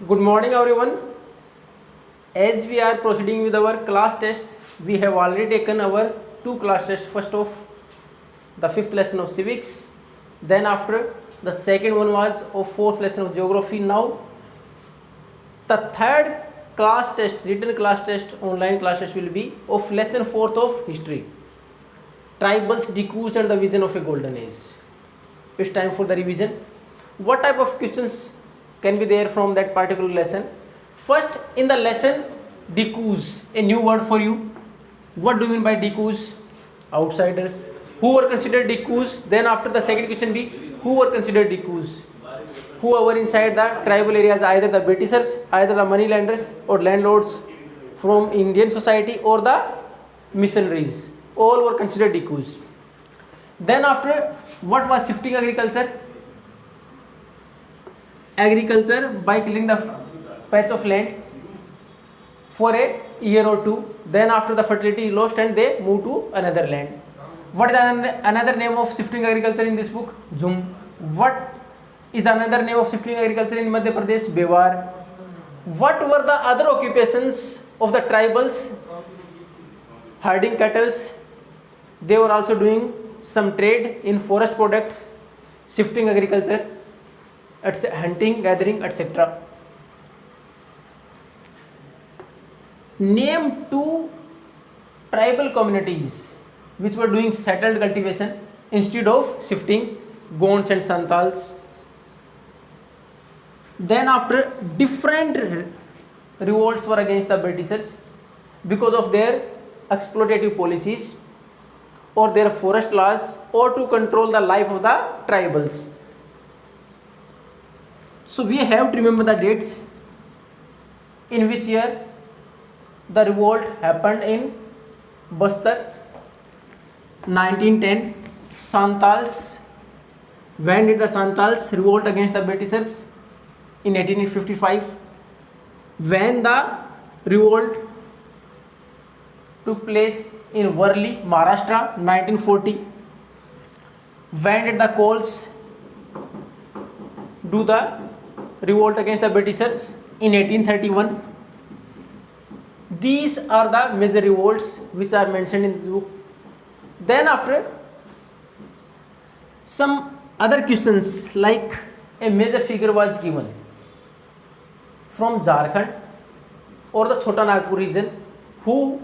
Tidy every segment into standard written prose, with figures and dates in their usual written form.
Good morning, everyone. As we are proceeding with our class tests, we have already taken our two class tests. First of the fifth lesson of civics, then after the second one was of fourth lesson of geography. Now the third class test, written class test, online class test will be of lesson fourth of history. Tribals, decus and the vision of a golden age. It's time for the revision. What type of questions can be there from that particular lesson? First, in the lesson, decus, a new word for you. What do you mean by decus? Outsiders. Who were considered decus? Then after the second question be, who were considered decus? Who were inside the tribal areas, either the Britishers, either the moneylenders or landlords from Indian society or the missionaries. All were considered decus. Then after, what was shifting agriculture? Agriculture by clearing the patch of land for a year or two. Then after the fertility lost and they move to another land. What is another name of shifting agriculture in this book? Jhum. What is the another name of shifting agriculture in Madhya Pradesh? Bewar. What were the other occupations of the tribals? Herding cattle. They were also doing some trade in forest products, shifting agriculture, hunting, gathering, etc. Name two tribal communities which were doing settled cultivation instead of shifting, Gonds and Santals. Then after, different revolts were against the Britishers because of their exploitative policies or their forest laws or to control the life of the tribals. So we have to remember the dates in which year the revolt happened in Bastar, 1910. Santals, when did the Santals revolt against the Britishers? In 1855. When the revolt took place in Worli, Maharashtra, 1940. When did the Coles do the revolt against the Britishers? In 1831. These are the major revolts which are mentioned in the book. Then after, some other questions like a major figure was given from Jharkhand or the Chota Nagpur region who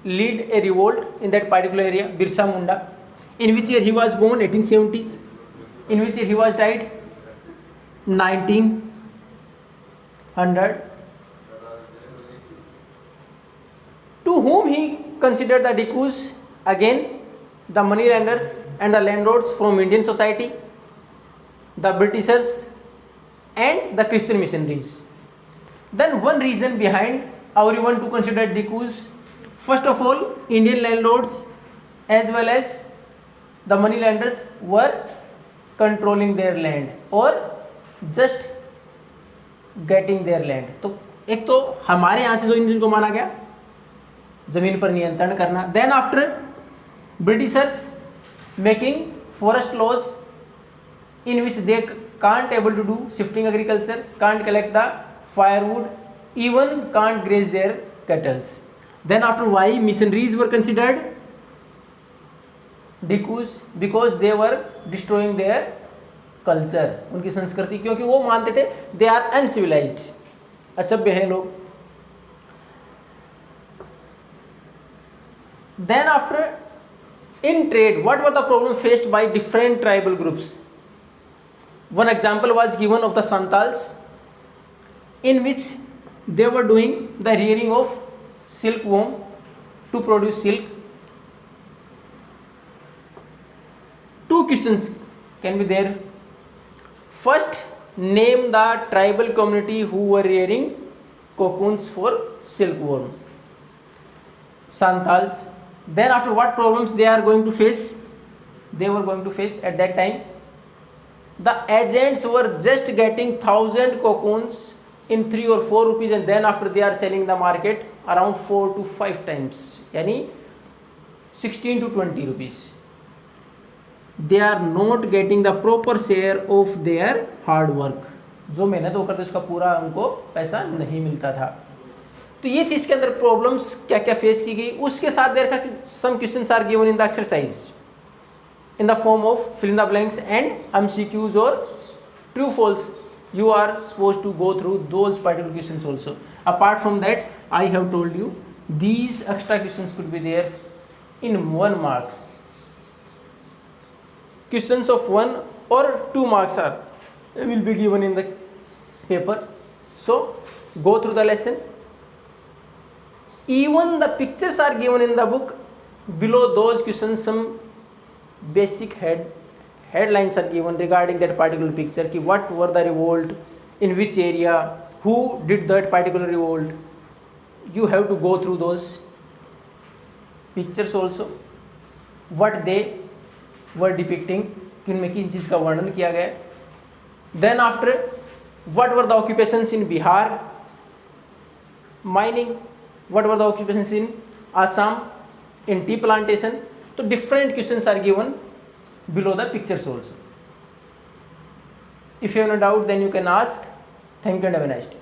lead a revolt in that particular area, Birsa Munda. In which year he was born? 1870s. In which year he was died? 1900. To whom he considered the decus? Again, the moneylenders and the landlords from Indian society, the Britishers and the Christian missionaries. Then one reason behind everyone to consider decus. First of all, Indian landlords as well as the moneylenders were controlling their land or just getting their land. तो एक तो हमारे यहाँ से जो Indian को माना गया जमीन पर नियंत्रण करना. Then after, Britishers making forest laws in which they can't able to do shifting agriculture, can't collect the firewood, even can't graze their cattle. Then after, why missionaries were considered decus? Because they were destroying their culture, उनकी संस्कृति, क्योंकि वो मानते थे they are uncivilized, असभ्य हैं लोग. Then after, in trade, what were the problems faced by different tribal groups? One example was given of the Santals, in which they were doing the rearing of silkworm to produce silk. Two questions can be there. First, name the tribal community who were rearing cocoons for silkworm. Santals. Then after, what problems they are going to face? They were going to face at that time. The agents were just getting 1,000 cocoons in 3 or 4 rupees, and then after they are selling the market around 4 to 5 times, yani 16 to 20 rupees. They are not getting the proper share of their hard work. जो मेहनत वो करते उसका पूरा उनको पैसा नहीं मिलता था। तो ये थी इसके अंदर प्रॉब्लम्स क्या क्या फेस की गई। उसके साथ देखा कि some questions are given in the exercise in the form of fill in the blanks and MCQs or true false. You are supposed to go through those particular questions also. Apart from that, I have told you these extra questions could be there in 1 marks. Questions of 1 or 2 marks are will be given in the paper. So go through the lesson. Even the pictures are given in the book. Below those questions some basic headlines are given regarding that particular picture, ki what were the revolt, in which area, who did that particular revolt. You have to go through those pictures also, what they were depicting, कि उनमें किन चीज़ का वर्णन किया गया. Then after, what were the occupations in Bihar, mining, what were the occupations in Assam, in tea plantation. So different questions are given below the pictures also. If you have no doubt, then you can ask. Thank you and have a nice day.